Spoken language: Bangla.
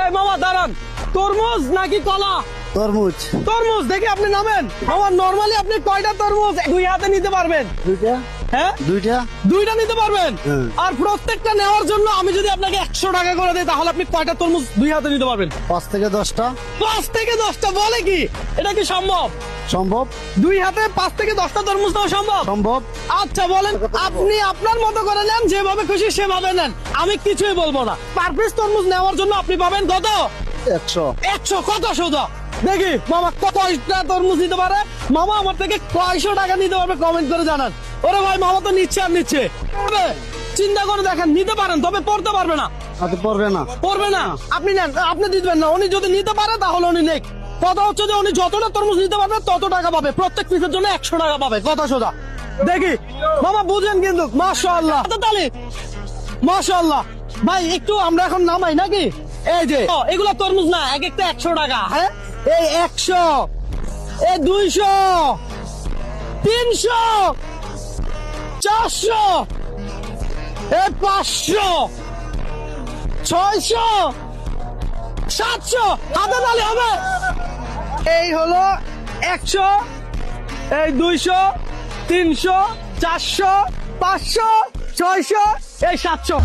এই মামা দাঁড়ান, তরমুজ নাকি কলা? তরমুজ। তরমুজ। দেখি আপনি নামেন। মামা নরমালি আপনি কয়টা তরমুজ দুই হাতে নিতে পারবেন? দুইটা। হ্যাঁ, দুইটা নিতে পারবেন। আর প্রত্যেকটা নেওয়ার জন্য আমি যদি আপনাকে 100 টাকা করে দিই, তাহলে আপনি কয়টা তরমুজ দুই হাতে নিতে পারবেন? 5 থেকে 10টা। 5 থেকে 10টা? বলে কি, এটা কি সম্ভব? সম্ভব। দুই হাতে 5 থেকে 10টা তরমুজ নেওয়া সম্ভব? সম্ভব। আচ্ছা বলেন, আপনি আপনার মতো করে নেন, যেভাবে খুশি সেভাবে নেন, আমি কিছুই বলবো না। পার পিস তরমুজ নেওয়ার জন্য আপনি পাবেন কত? 100। 100। কত সোজা? দেখি মামা কয়টা তরমুজ নিতে পারে। মামা আমার থেকে কয়শো টাকা নিতে পারবে কমেন্ট করে জানান। ওরে ভাই, মামা তো নিচ্ছে আর নিচ্ছে। চিন্তা করে দেখেন, নিতে পারেন, তবে পড়তে পারবে না। আচ্ছা, পড়বে না। পড়বে না। আপনি নেন, আপনি দিবেন না। উনি যদি নিতে পারে তাহলে উনি নেক। কথা হচ্ছে যে উনি যতটা তরমুজ নিতে পারবে তত টাকা পাবে, প্রত্যেক পিসের জন্য 100 টাকা পাবে। কথা সোজা। দেখি মামা বুঝেন কিন্তু। মাশাআল্লাহ, তাহলে মাশাআল্লাহ। ভাই একটু আমরা এখন নামাই নাকি? এই যে এগুলো তরমুজ না, এক একটা 100 টাকা। হ্যাঁ, এই 100, এই 200, 300, 400, এই 500, 600, 700। হাতে তালি হবে। এই হলো 100, এই 200, 300, 400, 500, 600, এই 700।